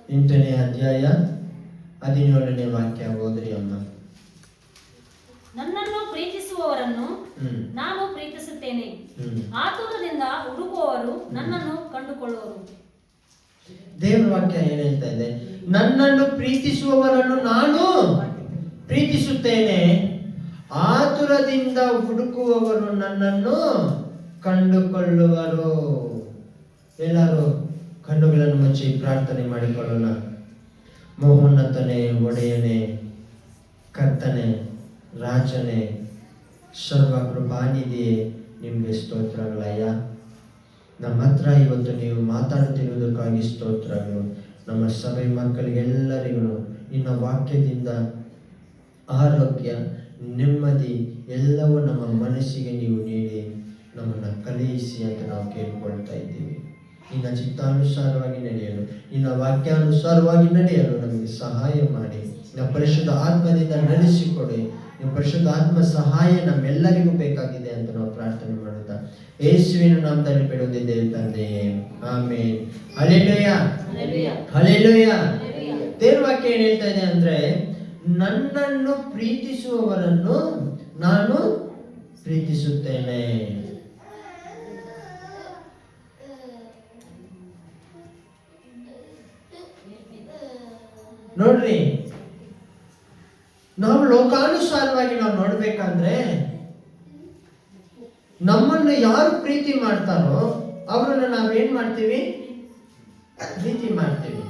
8ನೇ ಅಧ್ಯಾಯ 17ನೇ ವಾಕ್ಯ ಓದ್ರಿ ಅಮ್ಮ. ನನ್ನನ್ನು ಪ್ರೀತಿಸುವವರನ್ನು ನಾನು ಪ್ರೀತಿಸುತ್ತೇನೆ, ಆತುರದಿಂದ ಹುಡುಕುವವರು ನನ್ನನ್ನು ಕಂಡುಕೊಳ್ಳುವರು. ದೇವರ ವಾಕ್ಯ ಏನ್ ಹೇಳ್ತಾ ಇದೆ? ನನ್ನನ್ನು ಪ್ರೀತಿಸುವವರನ್ನು ನಾನು ಪ್ರೀತಿಸುತ್ತೇನೆ, ಆತುರದಿಂದ ಹುಡುಕುವವರು ನನ್ನನ್ನು ಕಂಡುಕೊಳ್ಳುವರು. ಎಲ್ಲರೂ ಕಣ್ಣುಗಳನ್ನು ಮುಚ್ಚಿ ಪ್ರಾರ್ಥನೆ ಮಾಡಿಕೊಳ್ಳೋಣ. ಮಹೋನ್ನತನೇ, ಒಡೆಯನೇ, ಕರ್ತನೆ, ರಾಜನೇ, ಸರ್ವಕೃಪಾನಿಧಿಯೇ, ನಿಮಗೆ ಸ್ತೋತ್ರಗಳಯ್ಯ. ನಮ್ಮ ಹತ್ರ ಇವತ್ತು ನೀವು ಮಾತಾಡುತ್ತಿರುವುದಕ್ಕಾಗಿ ಸ್ತೋತ್ರಗಳು. ನಮ್ಮ ಸಭೆ ಮಕ್ಕಳಿಗೆಲ್ಲರಿಗೂ ನಿನ್ನ ವಾಕ್ಯದಿಂದ ಆರೋಗ್ಯ, ನೆಮ್ಮದಿ ಎಲ್ಲವೂ ನಮ್ಮ ಮನಸ್ಸಿಗೆ ನೀವು ನೀಡಿ ನಮ್ಮನ್ನು ಕಲಿಯಿಸಿ ಅಂತ ನಾವು ಕೇಳಿಕೊಳ್ತಾ ಇದ್ದೀವಿ. ನಿನ್ನ ಚಿತ್ತಾನುಸಾರವಾಗಿ ನಡೆಯಲು, ನಿನ್ನ ವಾಕ್ಯಾನುಸಾರವಾಗಿ ನಡೆಯಲು ನಮಗೆ ಸಹಾಯ ಮಾಡಿ. ನಿನ್ನ ಪರಿಶುದ್ಧ ಆತ್ಮದಿಂದ ನಡೆಸಿಕೊಡಿ. ನಿಮ್ಮ ಪರಿಶುದ್ಧ ಆತ್ಮ ಸಹಾಯ ನಮ್ಮೆಲ್ಲರಿಗೂ ಬೇಕಾಗಿದೆ ಅಂತ ನಾವು ಪ್ರಾರ್ಥನೆ ಮಾಡುತ್ತಾ ಯೇಸುವಿನ ನಾಮದಲ್ಲಿ ಬೇಡುತ್ತಿದ್ದೇವೆ ತಂದೆಯೇ, ಆಮೆನ್. Hallelujah, hallelujah. ದೇವರ ವಾಕ್ಯ ಏನ್ ಹೇಳ್ತಾ ಇದೆ ಅಂದ್ರೆ, ನನ್ನನ್ನು ಪ್ರೀತಿಸುವವರನ್ನು ನಾನು ಪ್ರೀತಿಸುತ್ತೇನೆ. ನೋಡ್ರಿ, ನಾವು ಲೋಕಾನುಸಾರವಾಗಿ ನಾವು ನೋಡ್ಬೇಕಂದ್ರೆ ನಮ್ಮನ್ನು ಯಾರು ಪ್ರೀತಿ ಮಾಡ್ತಾರೋ ಅವರನ್ನ ನಾವೇನ್ ಮಾಡ್ತೀವಿ? ಪ್ರೀತಿ ಮಾಡ್ತೀವಿ.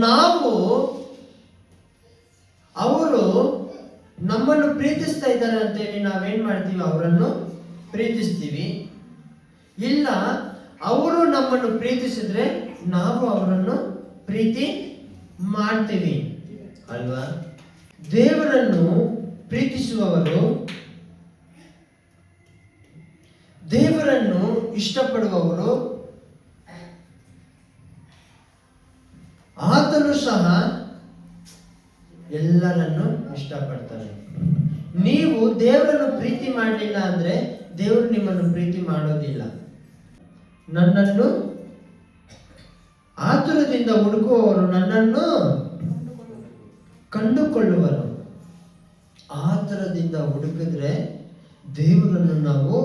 ನಾವು ಅವರು ನಮ್ಮನ್ನು ಪ್ರೀತಿಸ್ತಾ ಇದ್ದಾರೆ ಅಂತೇಳಿ ನಾವೇನ್ ಮಾಡ್ತೀವಿ? ಅವರನ್ನು ಪ್ರೀತಿಸ್ತೀವಿ. ಇಲ್ಲ, ಅವರು ನಮ್ಮನ್ನು ಪ್ರೀತಿಸಿದ್ರೆ ನಾವು ಅವರನ್ನು ಪ್ರೀತಿ ಮಾಡ್ತೀವಿ ಅಲ್ವಾ? ದೇವರನ್ನು ಪ್ರೀತಿಸುವವರು, ದೇವರನ್ನು ಇಷ್ಟಪಡುವವರು, ಆತನು ಸಹ ಎಲ್ಲರನ್ನು ಇಷ್ಟಪಡ್ತಾನೆ. ನೀವು ದೇವರನ್ನು ಪ್ರೀತಿ ಮಾಡಲಿಲ್ಲ ಅಂದ್ರೆ ದೇವರು ನಿಮ್ಮನ್ನು ಪ್ರೀತಿ ಮಾಡೋದಿಲ್ಲ. ನನ್ನನ್ನು ಆತುರದಿಂದ ಹುಡುಕುವವರು ನನ್ನನ್ನು ಕಂಡುಕೊಳ್ಳುವರು. ಆತುರದಿಂದ ಹುಡುಕಿದ್ರೆ ದೇವರನ್ನು ನಾವು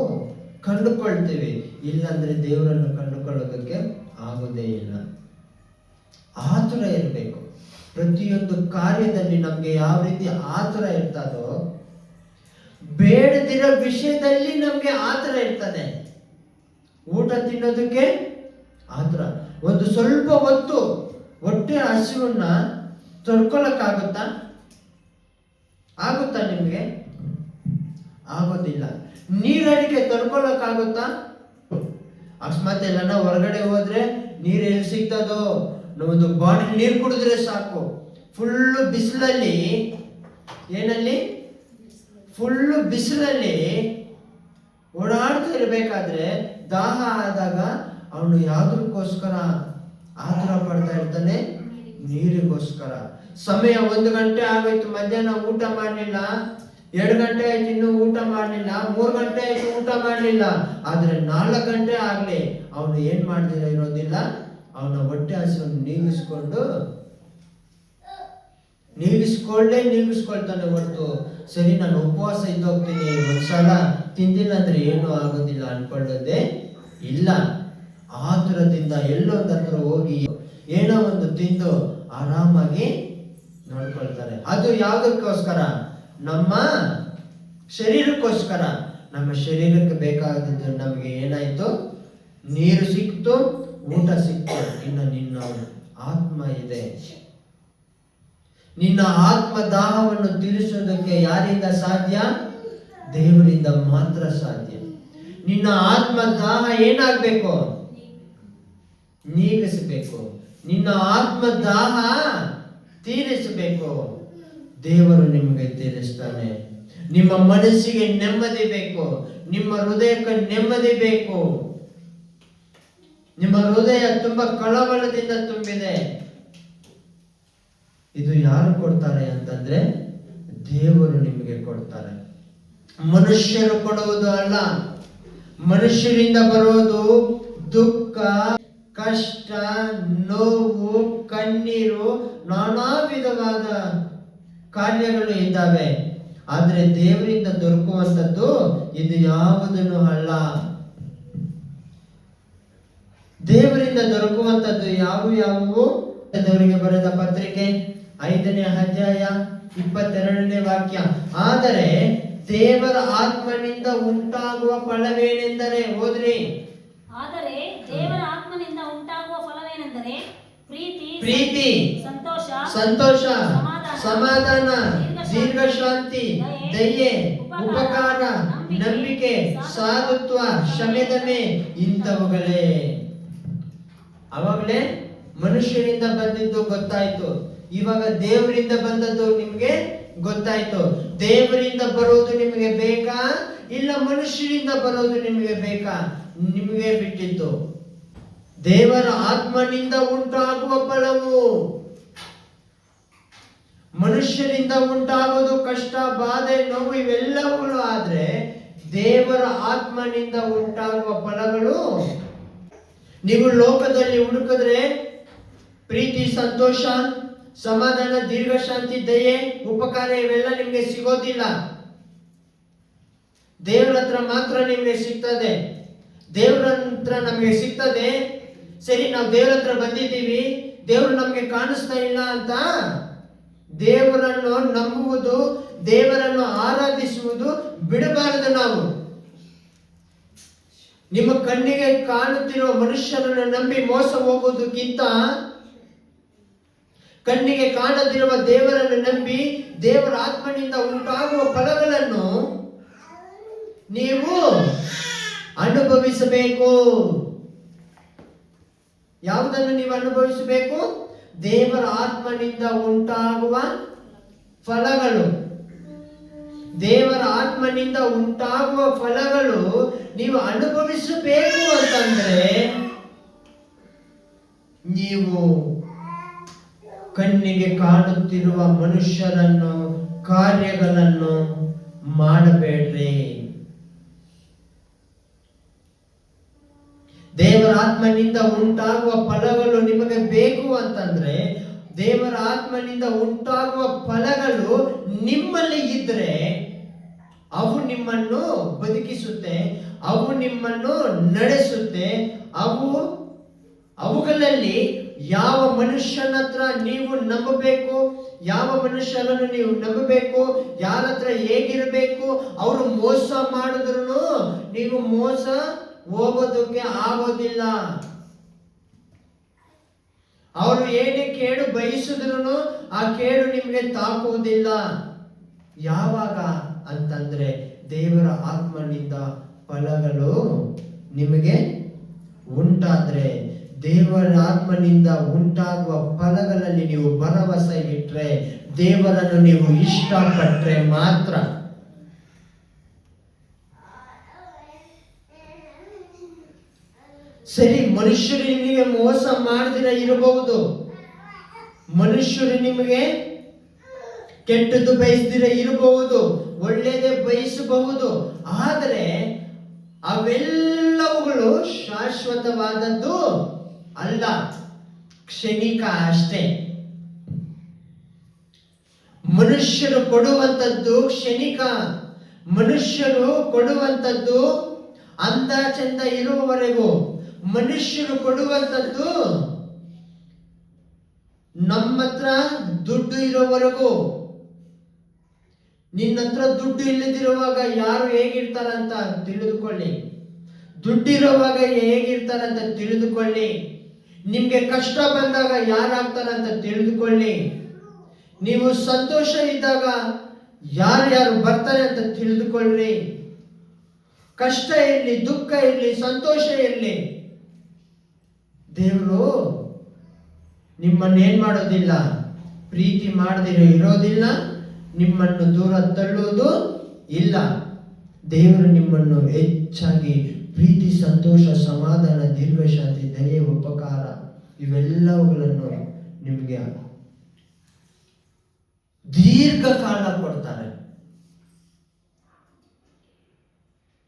ಕಂಡುಕೊಳ್ತೇವೆ. ಇಲ್ಲಾಂದ್ರೆ ದೇವರನ್ನು ಕಂಡುಕೊಳ್ಳೋದಕ್ಕೆ ಆಗೋದೇ ಇಲ್ಲ. ಆತುರ ಇರಬೇಕು. ಪ್ರತಿಯೊಂದು ಕಾರ್ಯದಲ್ಲಿ ನಮ್ಗೆ ಯಾವ ರೀತಿ ಆತುರ ಇರ್ತದೋ, ಬೇಡದಿರೋ ವಿಷಯದಲ್ಲಿ ನಮ್ಗೆ ಆತುರ ಇರ್ತದೆ. ಊಟ ತಿನ್ನೋದಕ್ಕೆ ಆತುರ. ಒಂದು ಸ್ವಲ್ಪ ಹೊತ್ತು ಹೊಟ್ಟೆ ಹಸಿವನ್ನ ತೊಡ್ಕೊಳ್ಳಕ್ಕಾಗುತ್ತಾ? ಆಗುತ್ತಾ ನಿಮ್ಗೆ? ಆಗೋದಿಲ್ಲ. ನೀರಡಿಕೆ ತೊಡ್ಕೊಳ್ಳಕ್ಕಾಗುತ್ತಾ? ಅಕಸ್ಮಾತ್ ಎಲ್ಲ ಹೊರಗಡೆ ಹೋದ್ರೆ ನೀರು ಎಲ್ಲಿ ಸಿಗ್ತದೋ, ಒಂದು ಬಾಟಲ್ ನೀರು ಕುಡಿದ್ರೆ ಸಾಕು. ಫುಲ್ಲು ಬಿಸಿಲಲ್ಲಿ, ಏನಲ್ಲಿ ಫುಲ್ಲು ಬಿಸಿಲಲ್ಲಿ ಓಡಾಡ್ತಾ ಇರಬೇಕಾದ್ರೆ ದಾಹ ಆದಾಗ ಅವನು ಯಾವುದಕ್ಕೋಸ್ಕರ ಆತುರ ಪಡ್ತಾ ಇರ್ತಾನೆ? ನೀರಿಗೋಸ್ಕರ. ಸಮಯ 1 ಗಂಟೆ ಆಗೋಯ್ತು, ಮಧ್ಯಾಹ್ನ ಊಟ ಮಾಡಲಿಲ್ಲ. 2 ಗಂಟೆ ಆಯ್ತು, ಇನ್ನೂ ಊಟ ಮಾಡಲಿಲ್ಲ. 3 ಗಂಟೆ ಆಯ್ತು, ಊಟ ಮಾಡಲಿಲ್ಲ. ಆದ್ರೆ 4 ಗಂಟೆ ಆಗ್ಲಿ ಅವನು ಏನ್ ಮಾಡ್ದಿರ ಇರೋದಿಲ್ಲ. ಅವನ ಹೊಟ್ಟೆ ಹಸಿವನ್ನು ನೀಗಿಸ್ಕೊಳ್ತಾನೆ ಹೊರತು, ಸರಿ ನಾನು ಉಪವಾಸ ಇದ್ದೋಗ್ತೀನಿ, ಒಂದ್ಸಲ ತಿಂದಿಲ್ಲ ಅಂದ್ರೆ ಏನು ಆಗೋದಿಲ್ಲ ಅನ್ಕೊಳ್ಳೋದೇ ಇಲ್ಲ. ಆತುರದಿಂದ ಎಲ್ಲೊಂದತ್ರ ಹೋಗಿ ಏನೋ ಒಂದು ತಿಂದು ಆರಾಮಾಗಿ ನೋಡ್ಕೊಳ್ತಾರೆ. ಅದು ಯಾವುದಕ್ಕೋಸ್ಕರ? ನಮ್ಮ ಶರೀರಕ್ಕೋಸ್ಕರ. ನಮ್ಮ ಶರೀರಕ್ಕೆ ಬೇಕಾದದ್ದು ನಮಗೆ ಏನಾಯ್ತು? ನೀರು ಸಿಕ್ತು, ಊಟ ಸಿಕ್ತು. ಇನ್ನು ನಿನ್ನ ಆತ್ಮ ಇದೆ. ನಿನ್ನ ಆತ್ಮ ದಾಹವನ್ನು ತೀರಿಸೋದಕ್ಕೆ ಯಾರಿಂದ ಸಾಧ್ಯ? ದೇವರಿಂದ ಮಾತ್ರ ಸಾಧ್ಯ. ನಿನ್ನ ಆತ್ಮ ದಾಹ ಏನಾಗಬೇಕು? ನೀಗಿಸಬೇಕು. ನಿನ್ನ ಆತ್ಮ ದಾಹ ತೀರಿಸಬೇಕು. ದೇವರು ನಿಮಗೆ ತೀರಿಸ್ತಾನೆ. ನಿಮ್ಮ ಮನಸ್ಸಿಗೆ ನೆಮ್ಮದಿ ಬೇಕು. ನಿಮ್ಮ ಹೃದಯಕ್ಕೆ ನೆಮ್ಮದಿ ಬೇಕು. ನಿಮ್ಮ ಹೃದಯ ತುಂಬಾ ಕಳವಳದಿಂದ ತುಂಬಿದೆ. ಇದು ಯಾರು ಕೊಡ್ತಾರೆ ಅಂತಂದ್ರೆ ದೇವರು ನಿಮಗೆ ಕೊಡ್ತಾರೆ. ಮನುಷ್ಯರು ಕೊಡುವುದು ಅಲ್ಲ. ಮನುಷ್ಯರಿಂದ ಬರೋದು ದುಃಖ, ಕಷ್ಟ, ನೋವು, ಕಣ್ಣೀರು, ನಾನಾ ವಿಧವಾದ ಕಾರ್ಯಗಳು ಇದ್ದಾವೆ. ಆದ್ರೆ ದೇವರಿಂದ ದೊರಕುವಂಥದ್ದು ಇದು ಯಾವುದನ್ನು ಅಲ್ಲ. ದೇವರಿಂದ ದೊರಕುವಂಥದ್ದು ಯಾವುವು? ದೇವರಿಗೆ ಬರೆದ ಪತ್ರಿಕೆ 5ನೇ ಅಧ್ಯಾಯ 22ನೇ ವಾಕ್ಯ. ಆದರೆ ದೇವರ ಆತ್ಮನಿಂದ ಉಂಟಾಗುವ ಫಲವೇನೆಂದರೆ, ಓದ್ರಿ. ಆದರೆ ದೇವರ ಆತ್ಮನಿಂದ ಉಂಟಾಗುವ ಫಲವೇನೆಂದರೆ ಪ್ರೀತಿ, ಸಂತೋಷ, ಸಮಾಧಾನ, ದೀರ್ಘಶಾಂತಿ, ದಯೆ, ಉಪಕಾರ, ನಂಬಿಕೆ, ಸಾಧುತ್ವ, ಕ್ಷಮೆದಮೆ, ಇಂಥವುಗಳೇ. ಅವಾಗಲೇ ಮನುಷ್ಯರಿಂದ ಬಂದಿದ್ದು ಗೊತ್ತಾಯ್ತು. ಇವಾಗ ದೇವರಿಂದ ಬಂದದ್ದು ನಿಮ್ಗೆ ಗೊತ್ತಾಯ್ತು. ದೇವರಿಂದ ಬರೋದು ನಿಮಗೆ ಬೇಕಾ, ಇಲ್ಲ ಮನುಷ್ಯರಿಂದ ಬರೋದು ನಿಮಗೆ ಬೇಕಾ? ನಿಮಗೆ ಬಿಟ್ಟಿತ್ತು. ದೇವರ ಆತ್ಮನಿಂದ ಉಂಟಾಗುವ ಫಲವು. ಮನುಷ್ಯರಿಂದ ಉಂಟಾಗೋದು ಕಷ್ಟ, ಬಾಧೆ, ನೋವು ಇವೆಲ್ಲವುಗಳು. ಆದ್ರೆ ದೇವರ ಆತ್ಮನಿಂದ ಉಂಟಾಗುವ ಫಲಗಳು ನೀವು ಲೋಕದಲ್ಲಿ ಹುಡುಕಿದ್ರೆ ಪ್ರೀತಿ, ಸಂತೋಷ, ಸಮಾಧಾನ, ದೀರ್ಘಶಾಂತಿ, ದಯೆ, ಉಪಕಾರ ಇವೆಲ್ಲ ನಿಮ್ಗೆ ಸಿಗೋದಿಲ್ಲ. ದೇವರ ಹತ್ರ ಮಾತ್ರ ನಿಮ್ಗೆ ಸಿಗ್ತದೆ. ದೇವರ ಹತ್ರ ನಮ್ಗೆ ಸಿಗ್ತದೆ. ಸರಿ, ನಾವು ದೇವರ ಹತ್ರ ಬಂದಿದ್ದೀವಿ, ದೇವರು ನಮ್ಗೆ ಕಾಣಿಸ್ತಾ ಇಲ್ಲ ಅಂತ ದೇವರನ್ನು ನಂಬುವುದು, ದೇವರನ್ನು ಆರಾಧಿಸುವುದು ಬಿಡಬಾರದು. ನಾವು ನಿಮ್ಮ ಕಣ್ಣಿಗೆ ಕಾಣುತ್ತಿರುವ ಮನುಷ್ಯರನ್ನು ನಂಬಿ ಮೋಸ ಹೋಗುವುದಕ್ಕಿಂತ ಕಣ್ಣಿಗೆ ಕಾಣದಿರುವ ದೇವರನ್ನು ನಂಬಿ ದೇವರ ಆತ್ಮನಿಂದ ಉಂಟಾಗುವ ಫಲಗಳನ್ನು ನೀವು ಅನುಭವಿಸಬೇಕು. ಯಾವುದನ್ನು ನೀವು ಅನುಭವಿಸಬೇಕು? ದೇವರ ಆತ್ಮನಿಂದ ಉಂಟಾಗುವ ಫಲಗಳು. ದೇವರ ಆತ್ಮನಿಂದ ಉಂಟಾಗುವ ಫಲಗಳು ನೀವು ಅನುಭವಿಸಬೇಕು ಅಂತಂದ್ರೆ ನೀವು ಕಣ್ಣಿಗೆ ಕಾಣುತ್ತಿರುವ ಮನುಷ್ಯರನ್ನು, ಕಾರ್ಯಗಳನ್ನು ಮಾಡಬೇಡ್ರಿ. ದೇವರ ಆತ್ಮನಿಂದ ಉಂಟಾಗುವ ಫಲಗಳು ನಿಮಗೆ ಬೇಕು ಅಂತಂದ್ರೆ, ದೇವರ ಆತ್ಮನಿಂದ ಉಂಟಾಗುವ ಫಲಗಳು ನಿಮ್ಮಲ್ಲಿ ಇದ್ರೆ ಅವು ನಿಮ್ಮನ್ನು ಬದುಕಿಸುತ್ತೆ, ಅವು ನಿಮ್ಮನ್ನು ನಡೆಸುತ್ತೆ. ಅವುಗಳಲ್ಲಿ ಯಾವ ಮನುಷ್ಯನ ಹತ್ರ ನೀವು ನಂಬಬೇಕು, ಯಾವ ಮನುಷ್ಯನನ್ನು ನೀವು ನಂಬಬೇಕು, ಯಾರ ಹತ್ರ ಹೇಗಿರಬೇಕು, ಅವರು ಮೋಸ ಮಾಡಿದ್ರು ನೀವು ಮೋಸ ಹೋಗೋದಕ್ಕೆ ಆಗೋದಿಲ್ಲ. ಅವರು ಏನೇ ಕೇಡು ಬಯಸಿದ್ರು ಆ ಕೇಡು ನಿಮಗೆ ತಾಕುವುದಿಲ್ಲ. ಯಾವಾಗ ಅಂತಂದ್ರೆ ದೇವರ ಆತ್ಮನಿಂದ ಫಲಗಳು ನಿಮಗೆ ಉಂಟಾದ್ರೆ, ದೇವರ ಆತ್ಮನಿಂದ ಉಂಟಾಗುವ ಫಲಗಳಲ್ಲಿ ನೀವು ಭರವಸೆ ಇಟ್ರೆ, ದೇವರನ್ನು ನೀವು ಇಷ್ಟಪಟ್ರೆ ಮಾತ್ರ. ಸರಿ, ಮನುಷ್ಯರು ನಿಮಗೆ ಮೋಸ ಮಾಡದಿರ ಇರಬಹುದು, ಮನುಷ್ಯರು ನಿಮಗೆ ಕೆಟ್ಟದ್ದು ಬಯಸದಿರ ಇರಬಹುದು, ಒಳ್ಳೆಯದೇ ಬಯಸಬಹುದು. ಆದರೆ ಅವೆಲ್ಲವುಗಳು ಶಾಶ್ವತವಾದದ್ದು ಅಲ್ಲ, ಕ್ಷಣಿಕ ಅಷ್ಟೇ. ಮನುಷ್ಯರು ಕೊಡುವಂಥದ್ದು ಕ್ಷಣಿಕ. ಮನುಷ್ಯರು ಕೊಡುವಂಥದ್ದು ಅಂದ ಚಂದ ಇರುವವರೆಗೂ. ಮನುಷ್ಯರು ಕೊಡುವಂಥದ್ದು ನಮ್ಮ ಹತ್ರ ದುಡ್ಡು ಇರೋವರೆಗೂ. ನಿನ್ನ ಹತ್ರ ದುಡ್ಡು ಇಲ್ಲದಿರುವಾಗ ಯಾರು ಹೇಗಿರ್ತಾರಂತ ತಿಳಿದುಕೊಳ್ಳಿ. ದುಡ್ಡಿರುವಾಗ ಹೇಗಿರ್ತಾರಂತ ತಿಳಿದುಕೊಳ್ಳಿ. ನಿಮ್ಗೆ ಕಷ್ಟ ಬಂದಾಗ ಯಾರಾಗ್ತಾರಂತ ತಿಳಿದುಕೊಳ್ಳಿ. ನೀವು ಸಂತೋಷ ಇದ್ದಾಗ ಯಾರ್ಯಾರು ಬರ್ತಾರೆ ಅಂತ ತಿಳಿದುಕೊಳ್ಳ್ರಿ. ಕಷ್ಟ ಇರಲಿ, ದುಃಖ ಇರಲಿ, ಸಂತೋಷ ಇರಲಿ, ದೇವರು ನಿಮ್ಮನ್ನೇನ್ ಮಾಡೋದಿಲ್ಲ, ಪ್ರೀತಿ ಮಾಡದಿರೋ ಇರೋದಿಲ್ಲ, ನಿಮ್ಮನ್ನು ದೂರ ತಳ್ಳುವುದು ಇಲ್ಲ. ದೇವರು ನಿಮ್ಮನ್ನು ಹೆಚ್ಚಾಗಿ ಪ್ರೀತಿ, ಸಂತೋಷ, ಸಮಾಧಾನ, ದೀರ್ಘಶಾಂತಿ, ದಯೆ, ಉಪಕಾರ ಇವೆಲ್ಲವುಗಳನ್ನು ನಿಮಗೆ ದೀರ್ಘಕಾಲ ಕೊಡ್ತಾರೆ.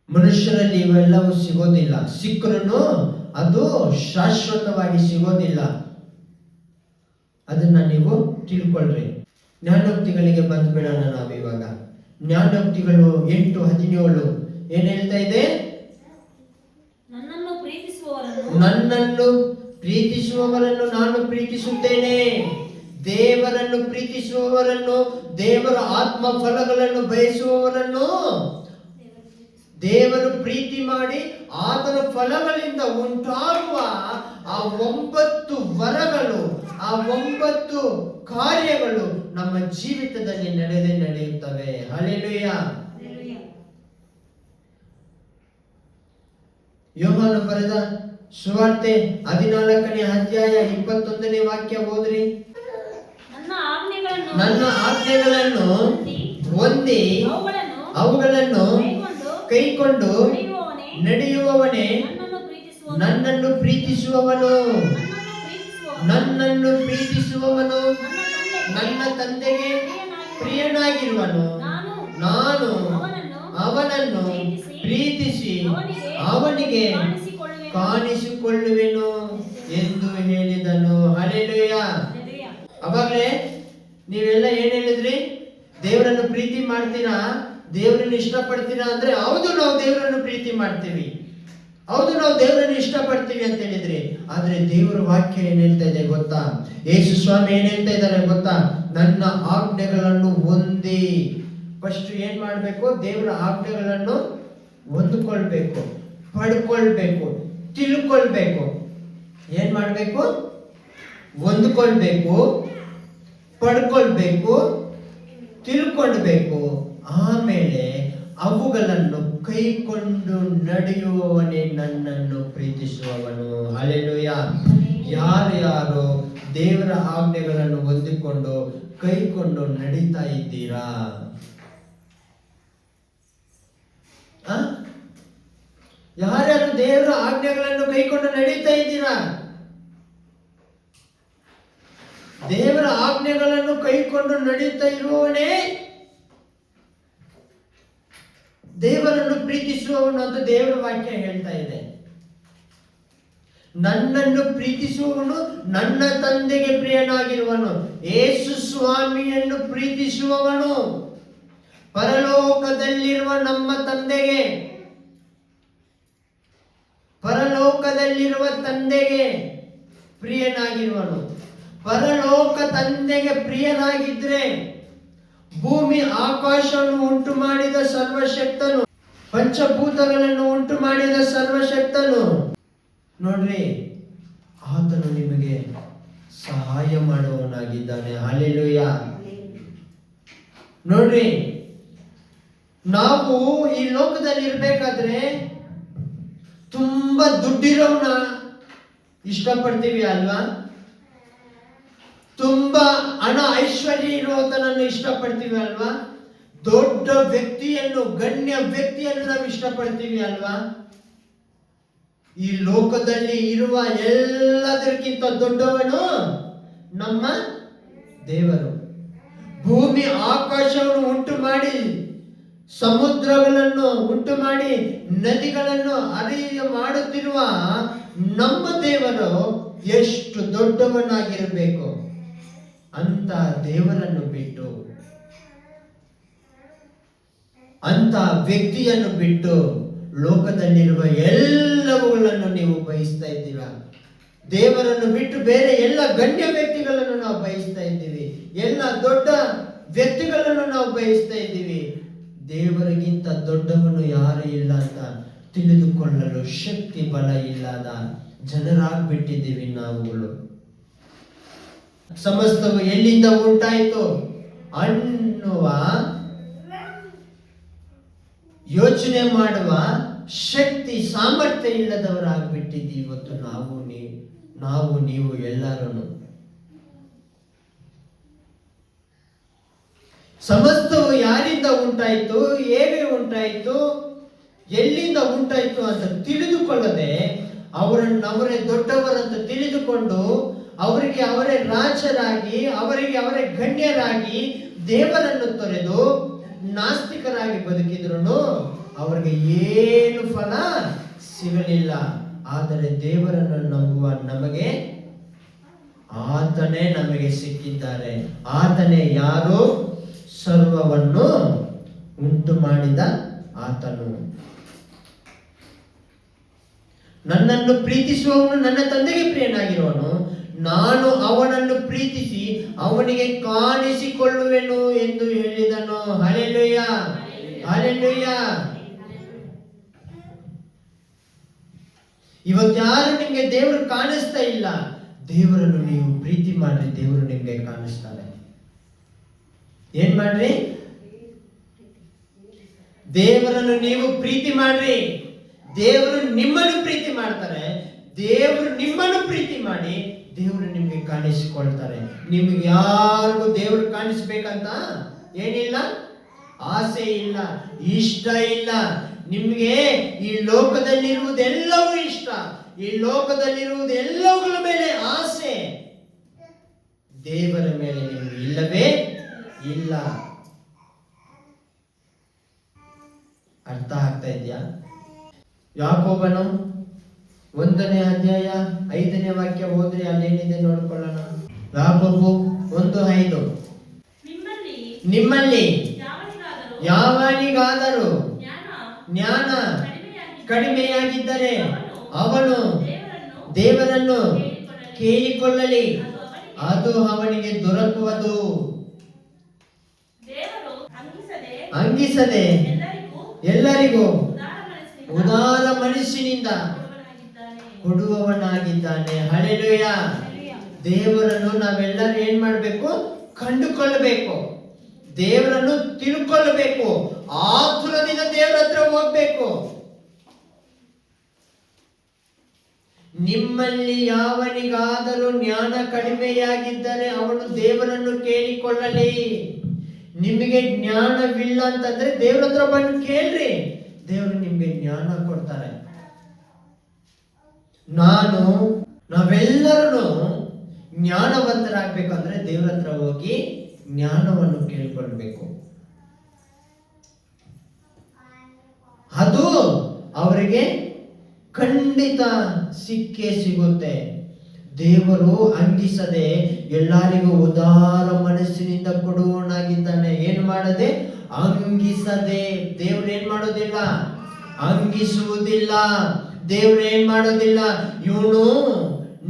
ಮನುಷ್ಯರಲ್ಲಿ ಇವೆಲ್ಲವೂ ಸಿಗೋದಿಲ್ಲ. ಸಿಕ್ಕರೂ ಅದು ಶಾಶ್ವತವಾಗಿ ಸಿಗೋದಿಲ್ಲ. ಅದನ್ನ ನೀವು ತಿಳ್ಕೊಳ್ರಿ. ಜ್ಞಾನೋಕ್ತಿಗಳಿಗೆ ಬಂದ್ಬಿಡೋಣ ನಾವಿವಾಗ. ಜ್ಞಾನೋಕ್ತಿಗಳು 8:17 ಏನ್ ಹೇಳ್ತಾ ಇದೆ? ನನ್ನನ್ನು ಪ್ರೀತಿಸುವವರನ್ನು ನಾನು ಪ್ರೀತಿಸುತ್ತೇನೆ. ದೇವರನ್ನು ಪ್ರೀತಿಸುವವರನ್ನು, ದೇವರ ಆತ್ಮ ಫಲಗಳನ್ನು ಬಯಸುವವರನ್ನು ದೇವರು ಪ್ರೀತಿ ಮಾಡಿ ಆತನ ಫಲಗಳಿಂದ ಉಂಟಾಗುವ ಆ 9 ವರಗಳು, ಆ 9 ಕಾರ್ಯಗಳು ನಮ್ಮ ಜೀವಿತದಲ್ಲಿ ನಡೆಯುತ್ತವೆ. ಹಲ್ಲೆಲೂಯಾ. ಯೋಹಾನ ಬರೆದ ಸುವಾರ್ತೆ 14ನೇ ಅಧ್ಯಾಯ 21ನೇ ವಾಕ್ಯ ಓದ್ರಿ. ನನ್ನ ಆಜ್ಞೆಗಳನ್ನು ಹೊಂದಿ ಅವುಗಳನ್ನು ಕೈಕೊಂಡು ನಡೆಯುವವನೇ ನನ್ನನ್ನು ಪ್ರೀತಿಸುವವನು. ನನ್ನ ತಂದೆಗೆ ಪ್ರಿಯನಾಗಿರುವನು. ನಾನು ಅವನನ್ನು ಪ್ರೀತಿಸಿ ಅವನಿಗೆ ಕಾಣಿಸಿಕೊಳ್ಳುವೆನು ಎಂದು ಹೇಳಿದನು. ಹಲ್ಲೆಲೂಯಾ. ಅವಾಗಲೇ ನೀವೆಲ್ಲ ಏನ್ ಹೇಳಿದ್ರಿ? ದೇವರನ್ನು ಪ್ರೀತಿ ಮಾಡ್ತೀರಾ, ದೇವರನ್ನು ಇಷ್ಟಪಡ್ತೀರಾ ಅಂದ್ರೆ ಹೌದು, ನಾವು ದೇವರನ್ನು ಪ್ರೀತಿ ಮಾಡ್ತೀವಿ, ಹೌದು ನಾವು ದೇವರನ್ನು ಇಷ್ಟಪಡ್ತೀವಿ ಅಂತ ಹೇಳಿದ್ರಿ. ಆದ್ರೆ ದೇವರ ವಾಕ್ಯ ಏನ್ ಹೇಳ್ತಾ ಇದೆ ಗೊತ್ತಾ? ಯೇಸು ಸ್ವಾಮಿ ಏನ್ ಹೇಳ್ತಾ ಇದ್ದಾರೆ ಗೊತ್ತಾ? ನನ್ನ ಆಜ್ಞೆಗಳನ್ನು ಹೊಂದಿ. ಫಸ್ಟ್ ಏನ್ ಮಾಡ್ಬೇಕು? ದೇವರ ಆಜ್ಞೆಗಳನ್ನು ಹೊಂದಿಕೊಳ್ಬೇಕು, ಪಡ್ಕೊಳ್ಬೇಕು, ತಿಳ್ಕೊಳ್ಬೇಕು. ಏನ್ ಮಾಡ್ಬೇಕು? ಹೊಂದ್ಕೊಳ್ಬೇಕು, ಪಡ್ಕೊಳ್ಬೇಕು, ತಿಳ್ಕೊಳ್ಬೇಕು. ಆಮೇಲೆ ಅವುಗಳನ್ನು ಕೈಕೊಂಡು ನಡೆಯುವವನೇ ನನ್ನನ್ನು ಪ್ರೀತಿಸುವವನು. ಹಲ್ಲೆಲೂಯಾ. ಯಾರ್ಯಾರು ದೇವರ ಆಜ್ಞೆಗಳನ್ನು ಹೊಂದಿಕೊಂಡು ಕೈಕೊಂಡು ನಡೀತಾ ಇದ್ದೀರಾ? ಯಾರ್ಯಾರು ದೇವರ ಆಜ್ಞೆಗಳನ್ನು ಕೈಕೊಂಡು ನಡೀತಾ ಇದ್ದೀರಾ? ದೇವರ ಆಜ್ಞೆಗಳನ್ನು ಕೈಕೊಂಡು ನಡೀತಾ ಇರುವವನೇ ದೇವರನ್ನು ಪ್ರೀತಿಸುವವನು ಅಂತ ದೇವರ ವಾಕ್ಯ ಹೇಳ್ತಾ ಇದೆ. ನನ್ನನ್ನು ಪ್ರೀತಿಸುವವನು ನನ್ನ ತಂದೆಗೆ ಪ್ರಿಯನಾಗಿರುವನು. ಯೇಸು ಸ್ವಾಮಿಯನ್ನು ಪ್ರೀತಿಸುವವನು ಪರಲೋಕದಲ್ಲಿರುವ ನಮ್ಮ ತಂದೆಗೆ, ಪರಲೋಕದಲ್ಲಿರುವ ತಂದೆಗೆ ಪ್ರಿಯನಾಗಿರುವನು. ಪರಲೋಕ ತಂದೆಗೆ ಪ್ರಿಯನಾಗಿದ್ರೆ ಭೂಮಿ ಆಕಾಶವನ್ನು ಉಂಟು ಮಾಡಿದ ಸರ್ವಶಕ್ತನು, ಪಂಚಭೂತಗಳನ್ನು ಉಂಟು ಮಾಡಿದ ಸರ್ವಶಕ್ತನು, ನೋಡ್ರಿ ಆತನು ನಿಮಗೆ ಸಹಾಯ ಮಾಡುವವನಾಗಿದ್ದಾನೆ. ಹಲ್ಲೆಲೂಯಾ. ನೋಡ್ರಿ, ನಾವು ಈ ಲೋಕದಲ್ಲಿ ಇರ್ಬೇಕಾದ್ರೆ ತುಂಬಾ ದುಡ್ಡಿರೋನ ಇಷ್ಟಪಡ್ತೀವಿ ಅಲ್ವಾ? ತುಂಬಾ ಹಣ ಐಶ್ವರ್ಯ ಇರುವಂತನನ್ನು ಇಷ್ಟಪಡ್ತೀವಿ ಅಲ್ವಾ? ದೊಡ್ಡ ವ್ಯಕ್ತಿಯನ್ನು, ಗಣ್ಯ ವ್ಯಕ್ತಿಯನ್ನು ನಾವು ಇಷ್ಟಪಡ್ತೀವಿ ಅಲ್ವಾ? ಈ ಲೋಕದಲ್ಲಿ ಇರುವ ಎಲ್ಲದಕ್ಕಿಂತ ದೊಡ್ಡವನು ನಮ್ಮ ದೇವರು. ಭೂಮಿ ಆಕಾಶವನ್ನು ಉಂಟು ಮಾಡಿ, ಸಮುದ್ರಗಳನ್ನು ಉಂಟು ಮಾಡಿ, ನದಿಗಳನ್ನು ಹರಿಯ ಮಾಡುತ್ತಿರುವ ನಮ್ಮ ದೇವರು ಎಷ್ಟು ದೊಡ್ಡವನಾಗಿರಬೇಕು. ಅಂತ ದೇವರನ್ನು ಬಿಟ್ಟು, ಅಂತ ವ್ಯಕ್ತಿಯನ್ನು ಬಿಟ್ಟು ಲೋಕದಲ್ಲಿರುವ ಎಲ್ಲವುಗಳನ್ನು ನೀವು ಬಯಸ್ತಾ ಇದ್ದೀರಾ. ದೇವರನ್ನು ಬಿಟ್ಟು ಬೇರೆ ಎಲ್ಲ ಗಣ್ಯ ವ್ಯಕ್ತಿಗಳನ್ನು ನಾವು ಬಯಸ್ತಾ ಇದ್ದೀವಿ, ಎಲ್ಲ ದೊಡ್ಡ ವ್ಯಕ್ತಿಗಳನ್ನು ನಾವು ಬಯಸ್ತಾ ಇದ್ದೀವಿ. ದೇವರಿಗಿಂತ ದೊಡ್ಡವನು ಯಾರು ಇಲ್ಲ ಅಂತ ತಿಳಿದುಕೊಳ್ಳಲು ಶಕ್ತಿ ಬಲ ಇಲ್ಲದ ಜನರಾಗ್ಬಿಟ್ಟಿದ್ದೀವಿ ನಾವುಗಳು. ಸಮಸ್ತವು ಎಲ್ಲಿಂದ ಉಂಟಾಯಿತು ಅನ್ನುವ ಯೋಚನೆ ಮಾಡುವ ಶಕ್ತಿ, ಸಾಮರ್ಥ್ಯ ಇಲ್ಲದವರಾಗ್ಬಿಟ್ಟಿದ್ದೀವಿ ಇವತ್ತು ನಾವು ನೀವು ಎಲ್ಲರೂ. ಸಮಸ್ತವು ಯಾರಿಂದ ಉಂಟಾಯಿತು, ಹೇಗೆ ಉಂಟಾಯಿತು, ಎಲ್ಲಿಂದ ಉಂಟಾಯಿತು ಅಂತ ತಿಳಿದುಕೊಳ್ಳದೆ ಅವರೇ ದೊಡ್ಡವರಂತ ತಿಳಿದುಕೊಂಡು ಅವರಿಗೆ ಅವರೇ ರಾಜರಾಗಿ, ಅವರಿಗೆ ಅವರೇ ಗಣ್ಯರಾಗಿ ದೇವರನ್ನು ತೊರೆದು ನಾಸ್ತಿಕರಾಗಿ ಬದುಕಿದ್ರು ಅವರಿಗೆ ಏನು ಫಲ ಸಿಗಲಿಲ್ಲ. ಆದರೆ ದೇವರನ್ನು ನಂಬುವ ನಮಗೆ ಆತನೇ ನಮಗೆ ಸಿಕ್ಕಿದ್ದಾರೆ. ಆತನೇ ಯಾರು? ಸರ್ವವನ್ನು ಉಂಟು ಮಾಡಿದ ಆತನು. ನನ್ನನ್ನು ಪ್ರೀತಿಸುವವನು ನನ್ನ ತಂದೆಗೆ ಪ್ರಿಯನಾಗಿರುವನು. ನಾನು ಅವನನ್ನು ಪ್ರೀತಿಸಿ ಅವನಿಗೆ ಕಾಣಿಸಿಕೊಳ್ಳುವೆನು ಎಂದು ಹೇಳಿದನು. Hallelujah, hallelujah. ಇವತ್ಯಾರು ನಿಮ್ಗೆ ದೇವರು ಕಾಣಿಸ್ತಾ ಇಲ್ಲ, ದೇವರನ್ನು ನೀವು ಪ್ರೀತಿ ಮಾಡ್ರಿ, ದೇವರು ನಿಮ್ಗೆ ಕಾಣಿಸ್ತಾರೆ. ಏನ್ ಮಾಡ್ರಿ? ದೇವರನ್ನು ನೀವು ಪ್ರೀತಿ ಮಾಡ್ರಿ, ದೇವರು ನಿಮ್ಮನ್ನು ಪ್ರೀತಿ ಮಾಡ್ತಾರೆ. ದೇವರು ನಿಮ್ಮನ್ನು ಪ್ರೀತಿ ಮಾಡಿ ದೇವರು ನಿಮ್ಗೆ ಕಾಣಿಸಿಕೊಳ್ತಾರೆ. ನಿಮ್ಗೆ ಯಾರಿಗೂ ದೇವರು ಕಾಣಿಸ್ಬೇಕಂತ ಏನಿಲ್ಲ, ಆಸೆ ಇಲ್ಲ, ಇಷ್ಟ ಇಲ್ಲ. ನಿಮ್ಗೆ ಈ ಲೋಕದಲ್ಲಿರುವುದೆಲ್ಲವೂ ಇಷ್ಟ, ಈ ಲೋಕದಲ್ಲಿರುವುದೆಲ್ಲವುಗಳ ಮೇಲೆ ಆಸೆ, ದೇವರ ಮೇಲೆ ನಿಮ್ಗೆ ಇಲ್ಲವೇ ಇಲ್ಲ. ಅರ್ಥ ಆಗ್ತಾ ಇದೆಯಾ? ಯಾಕೋಬನು 1ನೇ ಅಧ್ಯಾಯ 5ನೇ ವಾಕ್ಯ ಓದ್ರಿ, ಅಲ್ಲೇನಿದೆ ನೋಡ್ಕೊಳ್ಳೋಣ. ಯಾಕೋಬು 1:5. ನಿಮ್ಮಲ್ಲಿ ಯಾವನಿಗಾದರೂ ಜ್ಞಾನ ಕಡಿಮೆಯಾಗಿದ್ದರೆ ಅವನು ದೇವರನ್ನು ಕೇಳಿಕೊಳ್ಳಲಿ, ಅದು ಅವನಿಗೆ ದೊರಕುವುದು. ಅಂಗಿಸದೆ ಎಲ್ಲರಿಗೂ ಉದಾರ ಮನಸ್ಸಿನಿಂದ ಕೊಡುವವನಾಗಿದ್ದಾನೆ. ಹಲ್ಲೆಲೂಯಾ. ದೇವರನ್ನು ನಾವೆಲ್ಲರೂ ಏನ್ ಮಾಡ್ಬೇಕು? ಕಂಡುಕೊಳ್ಳಬೇಕು, ದೇವರನ್ನು ತಿಳ್ಕೊಳ್ಳಬೇಕು, ಆತುರದಿಂದ ದೇವರ ಹತ್ರ ಹೋಗ್ಬೇಕು. ನಿಮ್ಮಲ್ಲಿ ಯಾವನಿಗಾದರೂ ಜ್ಞಾನ ಕಡಿಮೆಯಾಗಿದ್ದರೆ ಅವನು ದೇವರನ್ನು ಕೇಳಿಕೊಳ್ಳಲಿ. ನಿಮಗೆ ಜ್ಞಾನವಿಲ್ಲ ಅಂತಂದ್ರೆ ದೇವರ ಹತ್ರ ಬಂದು ಕೇಳ್ರಿ, ದೇವರು ನಿಮ್ಗೆ ಜ್ಞಾನ ಕೊಡ್ತಾರೆ. ನಾವೆಲ್ಲರೂ ಜ್ಞಾನವಂತರಾಗಬೇಕಂದ್ರೆ ದೇವರ ಹತ್ರ ಹೋಗಿ ಜ್ಞಾನವನ್ನು ಕೇಳ್ಕೊಳ್ಬೇಕು. ಅದು ಅವರಿಗೆ ಖಂಡಿತ ಸಿಕ್ಕೇ ಸಿಗುತ್ತೆ. ದೇವರು ಅಂಗಿಸದೆ ಎಲ್ಲರಿಗೂ ಉದಾರ ಮನಸ್ಸಿನಿಂದ ಕೊಡುವವನಾಗಿದ್ದಾನೆ. ಏನು ಮಾಡದೆ? ಅಂಗಿಸದೆ. ದೇವ್ರು ಏನ್ ಮಾಡೋದಿಲ್ಲ? ಅಂಗಿಸುವುದಿಲ್ಲ. ದೇವ್ರು ಏನ್ ಮಾಡೋದಿಲ್ಲ? ಇವನು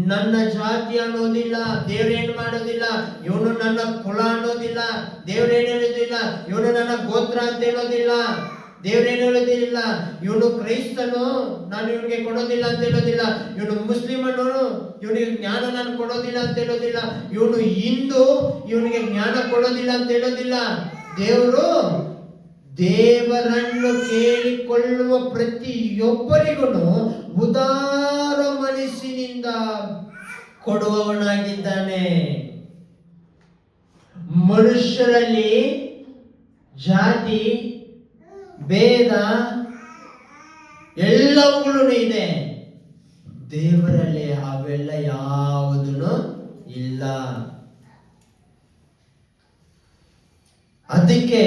ನನ್ನ ಜಾತಿ ಅನ್ನೋದಿಲ್ಲ. ದೇವ್ರು ಏನ್ ಮಾಡೋದಿಲ್ಲ? ಇವನು ನನ್ನ ಕುಲ ಅನ್ನೋದಿಲ್ಲ. ದೇವ್ರು ಏನ್ ಹೇಳೋದಿಲ್ಲ? ಇವನು ನನ್ನ ಗೋತ್ರ ಅಂತ ಹೇಳೋದಿಲ್ಲ. ದೇವ್ರೇನು ಹೇಳೋದಿಲ್ಲ, ಇವನು ಕ್ರೈಸ್ತನು, ನಾನು ಇವನಿಗೆ ಕೊಡೋದಿಲ್ಲ ಅಂತ ಹೇಳೋದಿಲ್ಲ. ಇವನು ಮುಸ್ಲಿಮನು, ಇವನಿಗೆ ಜ್ಞಾನ ನಾನು ಕೊಡೋದಿಲ್ಲ ಅಂತ ಹೇಳೋದಿಲ್ಲ. ಇವನು ಹಿಂದೂ, ಇವನಿಗೆ ಜ್ಞಾನ ಕೊಡೋದಿಲ್ಲ ಅಂತ ಹೇಳೋದಿಲ್ಲ. ದೇವರನ್ನು ಕೇಳಿಕೊಳ್ಳುವ ಪ್ರತಿಯೊಬ್ಬರಿಗೂ ಉದಾರ ಮನಸ್ಸಿನಿಂದ ಕೊಡುವವನಾಗಿದ್ದಾನೆ. ಮನುಷ್ಯರಲ್ಲಿ ಜಾತಿ ಭೇದ ಎಲ್ಲವುಗಳು ಇದೆ, ದೇವರಲ್ಲಿ ಅವೆಲ್ಲ ಯಾವುದೂ ಇಲ್ಲ. ಅದಕ್ಕೆ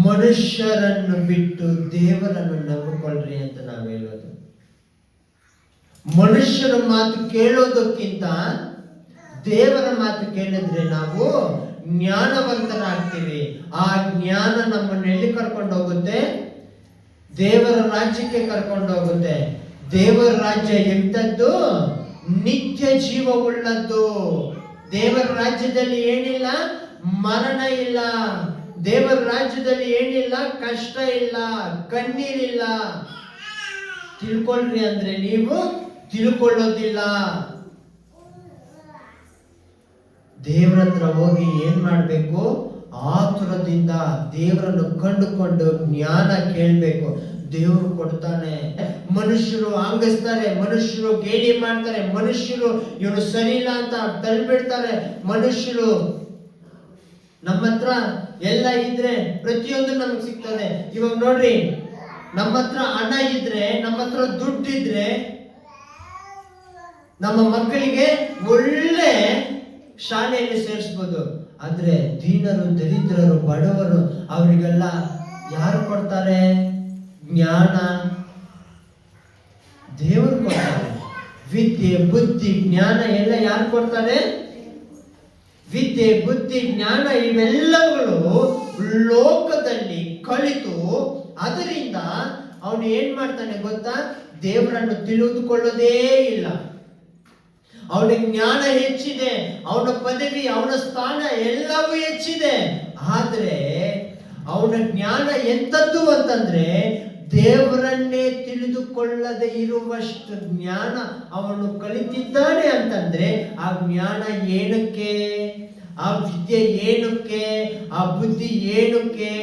ಮನುಷ್ಯರನ್ನು ಬಿಟ್ಟು ದೇವರನ್ನು ನಂಬಿಕೊಳ್ಳ್ರಿ ಅಂತ ನಾವು ಹೇಳೋದು. ಮನುಷ್ಯರ ಮಾತು ಕೇಳೋದಕ್ಕಿಂತ ದೇವರ ಮಾತು ಕೇಳಿದ್ರೆ ನಾವು ಜ್ಞಾನವಂತರಾಗ್ತೀವಿ. ಆ ಜ್ಞಾನ ನಮ್ಮನ್ನು ಎಲ್ಲಿ ಕರ್ಕೊಂಡು ಹೋಗುತ್ತೆ? ದೇವರ ರಾಜ್ಯಕ್ಕೆ ಕರ್ಕೊಂಡು ಹೋಗುತ್ತೆ. ದೇವರ ರಾಜ್ಯ ಎಂಥದ್ದು? ನಿತ್ಯ ಜೀವವುಳ್ಳದ್ದು. ದೇವರ ರಾಜ್ಯದಲ್ಲಿ ಏನಿಲ್ಲ? ಮರಣ ಇಲ್ಲ. ದೇವರ ರಾಜ್ಯದಲ್ಲಿ ಏನಿಲ್ಲ? ಕಷ್ಟ ಇಲ್ಲ, ಕಣ್ಣೀರಿಲ್ಲ. ತಿಳ್ಕೊಳ್ರಿ ಅಂದ್ರೆ ನೀವು ತಿಳ್ಕೊಳ್ಳೋದಿಲ್ಲ. ದೇವರ ಹತ್ರ ಹೋಗಿ ಏನ್ ಮಾಡ್ಬೇಕು? ಆತುರದಿಂದ ದೇವರನ್ನು ಕಂಡುಕೊಂಡು ಜ್ಞಾನ ಕೇಳ್ಬೇಕು. ದೇವರು ಕೊಡ್ತಾನೆ. ಮನುಷ್ಯರು ಅಂಗಿಸ್ತಾರೆ, ಮನುಷ್ಯರು ಗೇಲಿ ಮಾಡ್ತಾರೆ, ಮನುಷ್ಯರು ಇವನು ಸರಿ ಇಲ್ಲ ಅಂತ ತಳ್ಳಿಬಿಡ್ತಾರೆ. ಮನುಷ್ಯರು ನಮ್ಮ ಹತ್ರ ಎಲ್ಲ ಇದ್ರೆ ಪ್ರತಿಯೊಂದು ನಮ್ಗೆ ಸಿಗ್ತದೆ. ಇವಾಗ ನೋಡ್ರಿ, ನಮ್ಮ ಹತ್ರ ಹಣ ಇದ್ರೆ, ನಮ್ಮ ಹತ್ರ ದುಡ್ಡಿದ್ರೆ ನಮ್ಮ ಮಕ್ಕಳಿಗೆ ಒಳ್ಳೆ ಶಾಲೆಯಲ್ಲಿ ಸೇರಿಸ್ಬೋದು. ಆದ್ರೆ ದೀನರು, ದರಿದ್ರರು, ಬಡವರು ಅವರಿಗೆಲ್ಲ ಯಾರು ಕೊಡ್ತಾರೆ? ಜ್ಞಾನ. ದೇವರು ಕೊಡ್ತಾರೆ. ವಿದ್ಯೆ, ಬುದ್ಧಿ, ಜ್ಞಾನ ಎಲ್ಲ ಯಾರು ಕೊಡ್ತಾರೆ? ವಿದ್ಯೆ, ಬುದ್ಧಿ, ಜ್ಞಾನ ಇವೆಲ್ಲಗಳು ಲೋಕದಲ್ಲಿ ಕಲಿತು ಅದರಿಂದ ಅವನು ಏನ್ ಮಾಡ್ತಾನೆ ಗೊತ್ತಾ? ದೇವರನ್ನು ತಿಳಿದುಕೊಳ್ಳೋದೇ ಇಲ್ಲ. ಅವನ ಜ್ಞಾನ ಹೆಚ್ಚಿದೆ, ಅವನ ಪದವಿ, ಅವನ ಸ್ಥಾನ ಎಲ್ಲವೂ ಹೆಚ್ಚಿದೆ. ಆದ್ರೆ ಅವನ ಜ್ಞಾನ ಎಂಥದ್ದು ಅಂತಂದ್ರೆ ದೇವರನ್ನೇ ತಿಳಿದುಕೊಳ್ಳದೆ ಇರುವಷ್ಟು ಜ್ಞಾನ ಅವನು ಕಲಿತಿದ್ದಾನೆ ಅಂತಂದ್ರೆ ಆ ಜ್ಞಾನ ಏನಕ್ಕೆ? ಆ ವಿದ್ಯೆ ಏನಕ್ಕೆ? ಆ ಬುದ್ಧಿ ಏನಕ್ಕೆ?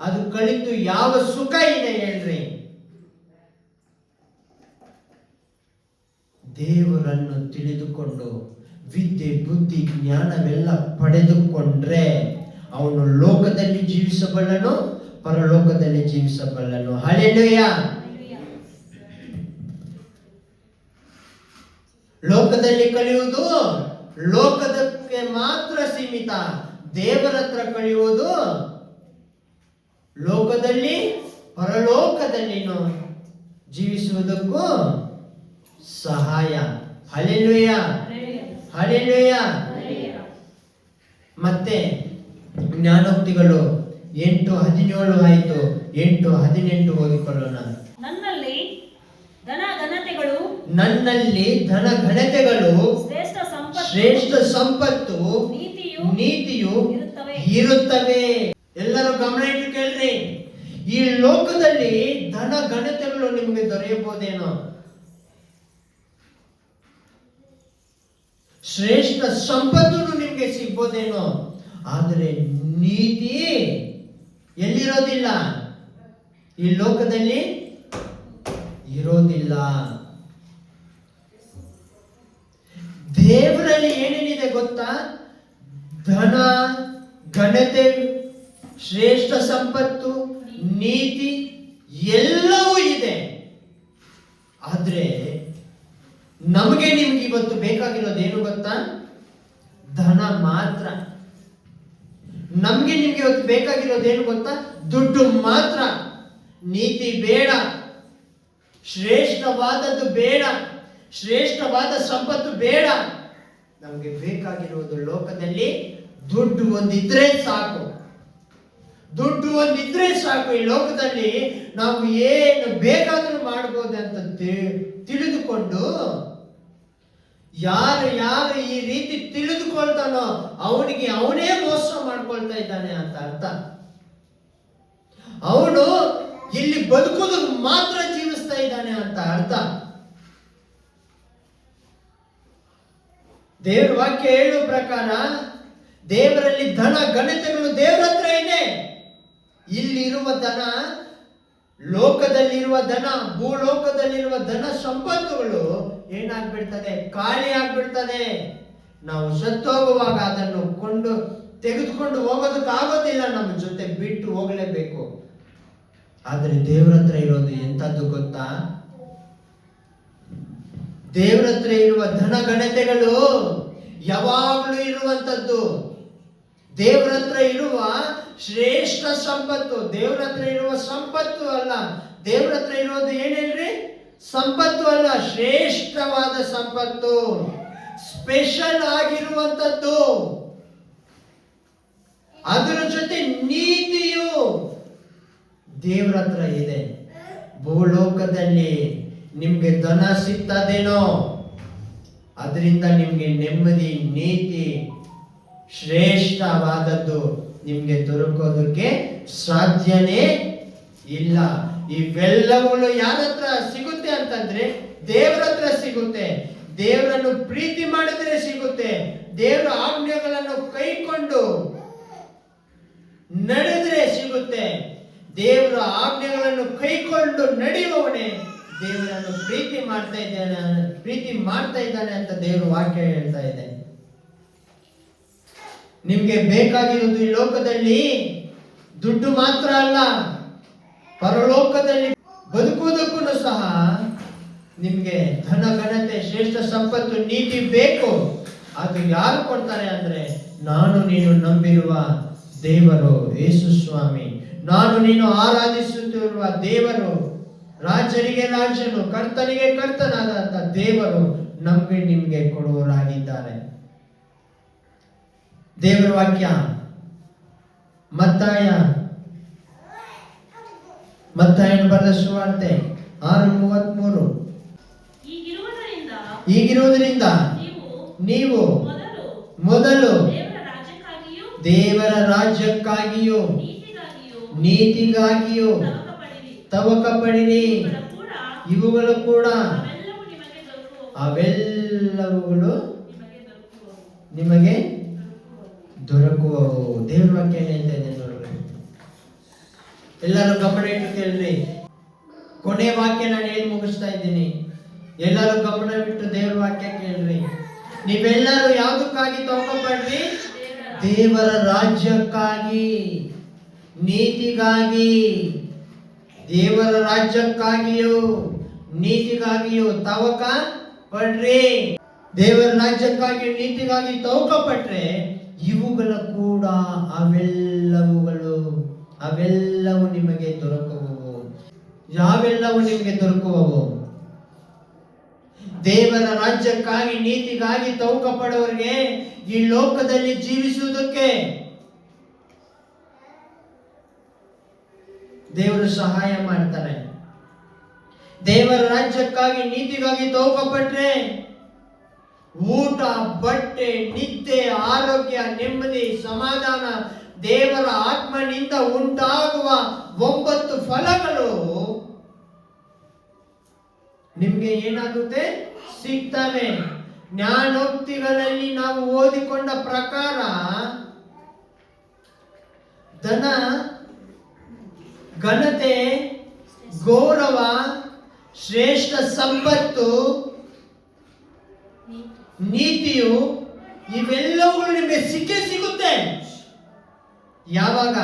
ಅದು ಕಲಿತು ಯಾವ ಸುಖ ಇದೆ ಹೇಳ್ರಿ? ದೇವರನ್ನು ತಿಳಿದುಕೊಂಡು ವಿದ್ಯೆ, ಬುದ್ಧಿ, ಜ್ಞಾನವೆಲ್ಲ ಪಡೆದುಕೊಂಡ್ರೆ ಅವನು ಲೋಕದಲ್ಲಿ ಜೀವಿಸಬಲ್ಲನು, ಪರಲೋಕದಲ್ಲಿ ಜೀವಿಸಬಲ್ಲನು. ಹಲ್ಲೆಲೂಯ. ಲೋಕದಲ್ಲಿ ಕಲಿಯುವುದು ಲೋಕದಕ್ಕೆ ಮಾತ್ರ ಸೀಮಿತ. ದೇವರ ಹತ್ರ ಕಲಿಯುವುದು ಲೋಕದಲ್ಲಿ ಪರಲೋಕದಲ್ಲಿ ಜೀವಿಸುವುದಕ್ಕೂ ಸಹಾಯ. Hallelujah, hallelujah. ಮತ್ತೆ ಜ್ಞಾನೋಕ್ತಿಗಳು 8:17 ಆಯಿತು. 8:18 ಓದಿಕೊಳ್ಳೋಣ. ನನ್ನಲ್ಲಿ ಧನ ಘನತೆಗಳು ಶ್ರೇಷ್ಠ ಸಂಪತ್ತು ನೀತಿಯು ಇರುತ್ತವೆ. ಎಲ್ಲರೂ ಗಮನ ಇಟ್ಟು ಕೇಳ್ರಿ. ಈ ಲೋಕದಲ್ಲಿ ಧನ ಘನತೆಗಳು ನಿಮಗೆ ದೊರೆಯಬಹುದೇನೋ, ಶ್ರೇಷ್ಠ ಸಂಪತ್ತು ನಿಮಗೆ ಸಿಗ್ಬೋದೇನೋ, ಆದರೆ ನೀತಿ ಎಲ್ಲಿರೋದಿಲ್ಲ, ಈ ಲೋಕದಲ್ಲಿ ಇರೋದಿಲ್ಲ. ದೇವರಲ್ಲಿ ಏನೇನಿದೆ ಗೊತ್ತಾ? ಧನ, ಘನತೆ, ಶ್ರೇಷ್ಠ ಸಂಪತ್ತು, ನೀತಿ ಎಲ್ಲವೂ ಇದೆ. ಆದ್ರೆ ನಮಗೆ ನಿಮ್ಗೆ ಇವತ್ತು ಬೇಕಾಗಿರೋದೇನು ಗೊತ್ತಾ? ಧನ ಮಾತ್ರ. ನಮ್ಗೆ ನಿಮ್ಗೆ ಇವತ್ತು ಬೇಕಾಗಿರೋದೇನು ಗೊತ್ತಾ? ದುಡ್ಡು ಮಾತ್ರ. ನೀತಿ ಬೇಡ, ಶ್ರೇಷ್ಠವಾದದ್ದು ಬೇಡ, ಶ್ರೇಷ್ಠವಾದ ಸಂಪತ್ತು ಬೇಡ. ನಮ್ಗೆ ಬೇಕಾಗಿರುವುದು ಲೋಕದಲ್ಲಿ ದುಡ್ಡು ಒಂದಿದ್ರೆ ಸಾಕು, ದುಡ್ಡು ಒಂದಿದ್ರೆ ಸಾಕು. ಈ ಲೋಕದಲ್ಲಿ ನಾವು ಏನು ಬೇಕಾದ್ರೂ ಮಾಡ್ಬೋದು ಅಂತ ತಿಳಿದುಕೊಂಡು ಯಾರು ಈ ರೀತಿ ತಿಳಿದುಕೊಳ್ತಾನೋ ಅವನಿಗೆ ಅವನೇ ಮೋಸ ಮಾಡ್ಕೊಳ್ತಾ ಇದ್ದಾನೆ ಅಂತ ಅರ್ಥ. ಅವನು ಇಲ್ಲಿ ಬದುಕೋದಕ್ಕೆ ಮಾತ್ರ ಜೀವಿಸ್ತಾ ಇದ್ದಾನೆ ಅಂತ ಅರ್ಥ. ದೇವರ ವಾಕ್ಯ ಹೇಳುವ ಪ್ರಕಾರ ದೇವರಲ್ಲಿ ಧನ ಘನತೆಗಳು ದೇವರ ಹತ್ರ ಇದೆ. ಇಲ್ಲಿರುವ ಧನ, ಲೋಕದಲ್ಲಿರುವ ಧನ, ಭೂಲೋಕದಲ್ಲಿರುವ ಧನ ಸಂಪತ್ತುಗಳು ಏನಾಗ್ಬಿಡ್ತದೆ? ಖಾಲಿ ಆಗ್ಬಿಡ್ತದೆ. ನಾವು ಸತ್ತೋಗುವಾಗ ಅದನ್ನು ತೆಗೆದುಕೊಂಡು ಹೋಗೋದಕ್ಕಾಗೋದಿಲ್ಲ, ನಮ್ಮ ಜೊತೆ ಬಿಟ್ಟು ಹೋಗಲೇಬೇಕು. ಆದರೆ ದೇವರ ಹತ್ರ ಇರೋದು ಎಂಥದ್ದು ಗೊತ್ತಾ? ದೇವರ ಹತ್ರ ಇರುವ ಧನ ಘನತೆಗಳು ಯಾವಾಗಲೂ ಇರುವಂತದ್ದು. ದೇವರ ಹತ್ರ ಇರುವ ಶ್ರೇಷ್ಠ ಸಂಪತ್ತು, ದೇವರ ಹತ್ರ ಇರುವ ಸಂಪತ್ತು ಅಲ್ಲ. ದೇವರ ಹತ್ರ ಇರೋದು ಏನೇನ್ರಿ? ಸಂಪತ್ತು ಅಲ್ಲ, ಶ್ರೇಷ್ಠವಾದ ಸಂಪತ್ತು, ಸ್ಪೆಷಲ್ ಆಗಿರುವಂತದ್ದು. ಅದರ ಜೊತೆ ನೀತಿಯು ದೇವರ ಹತ್ರ ಇದೆ. ಭೂಲೋಕದಲ್ಲಿ ನಿಮ್ಗೆ ಧನ ಸಿಗ್ತದೇನೋ, ಅದರಿಂದ ನಿಮ್ಗೆ ನೆಮ್ಮದಿ, ನೀತಿ, ಶ್ರೇಷ್ಠವಾದದ್ದು ನಿಮ್ಗೆ ದೊರಕೋದಕ್ಕೆ ಸಾಧ್ಯನೇ ಇಲ್ಲ. ಇವೆಲ್ಲವುಗಳು ಯಾರ ಹತ್ರ ಸಿಗುತ್ತೆ ಅಂತಂದ್ರೆ ದೇವರ ಹತ್ರ ಸಿಗುತ್ತೆ. ದೇವರನ್ನು ಪ್ರೀತಿ ಮಾಡಿದ್ರೆ ಸಿಗುತ್ತೆ. ದೇವರ ಆಜ್ಞೆಗಳನ್ನು ಕೈಕೊಂಡು ನಡೆದ್ರೆ ಸಿಗುತ್ತೆ. ದೇವರ ಆಜ್ಞೆಗಳನ್ನು ಕೈಕೊಂಡು ನಡೆಯುವವನೇ ದೇವರನ್ನು ಪ್ರೀತಿ ಮಾಡ್ತಾ ಇದ್ದಾನೆ ಅಂತ ದೇವರ ವಾಕ್ಯ ಹೇಳ್ತಾ ಇದೆ. ನಿಮ್ಗೆ ಬೇಕಾಗಿರುವುದು ಈ ಲೋಕದಲ್ಲಿ ದುಡ್ಡು ಮಾತ್ರ ಅಲ್ಲ, ಪರಲೋಕದಲ್ಲಿ ಬದುಕುವುದಕ್ಕೂ ಸಹ ನಿಮ್ಗೆ ಧನ ಘನತೆ, ಶ್ರೇಷ್ಠ ಸಂಪತ್ತು, ನೀತಿ ಬೇಕು. ಅದು ಯಾರು ಕೊಡ್ತಾರೆ ಅಂದ್ರೆ ನಾನು ನೀನು ನಂಬಿರುವ ದೇವರು ಯೇಸು ಸ್ವಾಮಿ, ನಾನು ನೀನು ಆರಾಧಿಸುತ್ತಿರುವ ದೇವರು ರಾಜರಿಗೆ ರಾಜನು, ಕರ್ತನಿಗೆ ಕರ್ತನಾದಂತ ದೇವರು ನಮ್ಗೆ ನಿಮ್ಗೆ ಕೊಡುವವರಾಗಿದ್ದಾರೆ. ದೇವರ ವಾಕ್ಯ ಮತ್ತಾಯನ ಬರೆದ ಸುವಾರ್ತೆ 6:33. ಹೀಗಿರುವುದರಿಂದ ನೀವು ಮೊದಲು ದೇವರ ರಾಜ್ಯಕ್ಕಾಗಿಯೂ ನೀತಿಗಾಗಿಯೂ ತವಕ ಪಡಿರಿ, ಇವುಗಳು ಕೂಡ ಅವೆಲ್ಲವುಗಳು ನಿಮಗೆ ದೊರಕುವವು. ದೇವರ ವಾಕ್ಯ ಹೇಳ್ತಾ ಇದೆ ನೋಡ್ರಿ. ಎಲ್ಲರೂ ಗಮನ ಇಟ್ಟು ಕೇಳ್ರಿ. ಕೊನೆ ವಾಕ್ಯ ನಾನು ಹೇಳಿ ಮುಗಿಸ್ತಾ ಇದ್ದೀನಿ. ಎಲ್ಲರೂ ಗಮನ ಬಿಟ್ಟು ದೇವರ ವಾಕ್ಯ ಕೇಳ್ರಿ. ನೀವೆಲ್ಲರೂ ಯಾವುದಕ್ಕಾಗಿ ತವಕ ಪಡ್ರಿ? ದೇವರ ರಾಜ್ಯಕ್ಕಾಗಿ, ನೀತಿಗಾಗಿ. ದೇವರ ರಾಜ್ಯಕ್ಕಾಗಿಯೂ ನೀತಿಗಾಗಿಯೂ ತವಕ ಪಡ್ರಿ. ದೇವರ ರಾಜ್ಯಕ್ಕಾಗಿ ನೀತಿಗಾಗಿ ತವಕ ಪಟ್ರೆ ಇವುಗಳ ಕೂಡ ಅವೆಲ್ಲವೂ ನಿಮಗೆ ದೊರಕುವವು. ಯಾವೆಲ್ಲವೂ ನಿಮಗೆ ದೊರಕುವವು? ದೇವರ ರಾಜ್ಯಕ್ಕಾಗಿ ನೀತಿಗಾಗಿ ತವಕ ಪಡುವವರಿಗೆ ಈ ಲೋಕದಲ್ಲಿ ಜೀವಿಸುವುದಕ್ಕೆ ದೇವರು ಸಹಾಯ ಮಾಡ್ತಾರೆ. ದೇವರ ರಾಜ್ಯಕ್ಕಾಗಿ ನೀತಿಗಾಗಿ ತವಕ ಪಟ್ರೆ ಊಟ, ಬಟ್ಟೆ, ನಿದ್ದೆ, ಆರೋಗ್ಯ, ನೆಮ್ಮದಿ, ಸಮಾಧಾನ, ದೇವರ ಆತ್ಮನಿಂದ ಉಂಟಾಗುವ 9 ಫಲಗಳು ನಿಮ್ಗೆ ಏನಾಗುತ್ತೆ? ಸಿಗ್ತವೆ. ಜ್ಞಾನೋಕ್ತಿಗಳಲ್ಲಿ ನಾವು ಓದಿಕೊಂಡ ಪ್ರಕಾರ ಧನ, ಘನತೆ, ಗೌರವ, ಶ್ರೇಷ್ಠ ಸಂಪತ್ತು, ನೀತಿಯು ಇವೆಲ್ಲವುಗಳು ನಿಮಗೆ ಸಿಗುತ್ತೆ. ಯಾವಾಗ?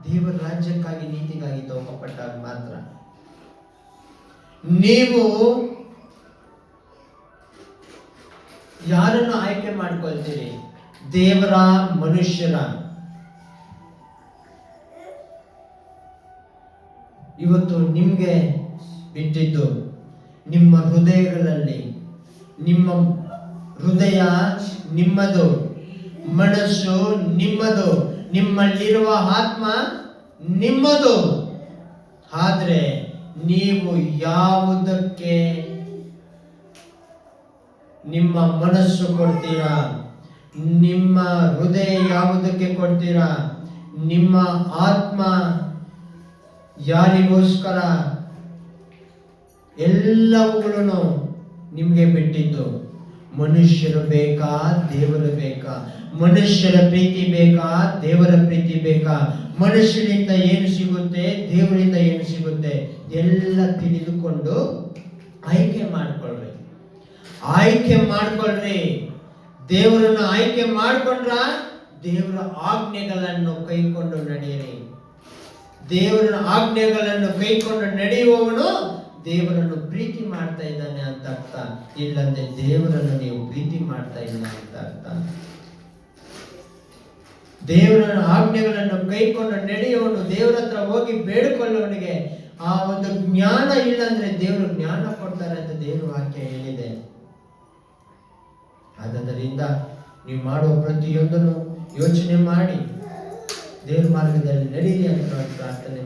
ದೇವರ ರಾಜ್ಯಕ್ಕಾಗಿ ನೀತಿಗಾಗಿ ತವಕ ಪಟ್ಟಾಗ ಮಾತ್ರ. ನೀವು ಯಾರನ್ನು ಆಯ್ಕೆ ಮಾಡ್ಕೊಳ್ತೀರಿ? ದೇವರ, ಮನುಷ್ಯರ? ಇವತ್ತು ನಿಮ್ಗೆ ಬಿಟ್ಟಿದ್ದು ನಿಮ್ಮ ಹೃದಯಗಳಲ್ಲಿ. ನಿಮ್ಮ ಹೃದಯ ನಿಮ್ಮದು, ಮನಸ್ಸು ನಿಮ್ಮದು, ನಿಮ್ಮಲ್ಲಿರುವ ಆತ್ಮ ನಿಮ್ಮದು. ಆದ್ರೆ ನೀವು ಯಾವುದಕ್ಕೆ ನಿಮ್ಮ ಮನಸ್ಸು ಕೊಡ್ತೀರಾ? ನಿಮ್ಮ ಹೃದಯ ಯಾವುದಕ್ಕೆ ಕೊಡ್ತೀರಾ? ನಿಮ್ಮ ಆತ್ಮ ಯಾರಿಗೋಸ್ಕರ? ಎಲ್ಲವುಗಳನ್ನು ನಿಮ್ಗೆ ಬಿಟ್ಟಿದ್ದು. ಮನುಷ್ಯರು ಬೇಕಾ? ದೇವರು ಬೇಕಾ? ಮನುಷ್ಯರ ಪ್ರೀತಿ ಬೇಕಾ? ದೇವರ ಪ್ರೀತಿ ಬೇಕಾ? ಮನುಷ್ಯರಿಂದ ಏನು ಸಿಗುತ್ತೆ? ದೇವರಿಂದ ಏನು ಸಿಗುತ್ತೆ? ಎಲ್ಲ ತಿಳಿದುಕೊಂಡು ಆಯ್ಕೆ ಮಾಡ್ಕೊಳ್ರಿ. ದೇವರನ್ನು ಆಯ್ಕೆ ಮಾಡ್ಕೊಂಡ್ರ ದೇವರ ಆಜ್ಞೆಗಳನ್ನು ಕೈಕೊಂಡು ನಡೆಯಿರಿ. ದೇವರ ಆಜ್ಞೆಗಳನ್ನು ಕೈಕೊಂಡು ನಡೆಯುವವನು ದೇವರನ್ನು ಪ್ರೀತಿ ಮಾಡ್ತಾ ಇದ್ದಾನೆ ಅಂತ ಅರ್ಥ. ಇಲ್ಲಂದ್ರೆ ದೇವರನ್ನು ನೀವು ಪ್ರೀತಿ ಮಾಡ್ತಾ ಇಲ್ಲ ಅಂತ ಅರ್ಥ. ದೇವರ ಆಜ್ಞೆಗಳನ್ನು ಕೈಕೊಂಡು ನಡೆಯುವವನು, ದೇವರ ಹತ್ರ ಹೋಗಿ ಬೇಡಿಕೊಳ್ಳುವವನಿಗೆ ಆ ಒಂದು ಜ್ಞಾನ ಇಲ್ಲಂದ್ರೆ ದೇವರು ಜ್ಞಾನ ಕೊಡ್ತಾರೆ ಅಂತ ದೇವರ ವಾಕ್ಯ ಹೇಳಿದೆ. ಆದ್ದರಿಂದ ನೀವು ಮಾಡುವ ಪ್ರತಿಯೊಂದನ್ನು ಯೋಚನೆ ಮಾಡಿ ದೇವರ ಮಾರ್ಗದಲ್ಲಿ ನಡೀಲಿ ಅಂತ ಪ್ರಾರ್ಥನೆ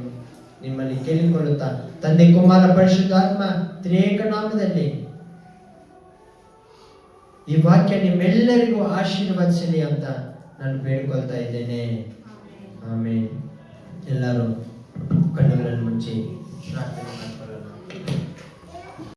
ನಿಮ್ಮಲ್ಲಿ ಕೇಳಿಕೊಳ್ಳುತ್ತಾ, ತಂದೆ, ಕುಮಾರ, ಪರಿಶುದ್ಧಾತ್ಮ ತ್ರಿಯೇಕ ನಾಮದಲ್ಲಿ ಈ ವಾಕ್ಯ ನಿಮ್ಮೆಲ್ಲರಿಗೂ ಆಶೀರ್ವದಿಸಲಿ ಅಂತ ನಾನು ಬೇಡ್ಕೊಳ್ತಾ ಇದ್ದೇನೆ. ಆಮೇಲೆ ಎಲ್ಲರೂ ಕಣ್ಣುಗಳನ್ನು ಮುಚ್ಚಿ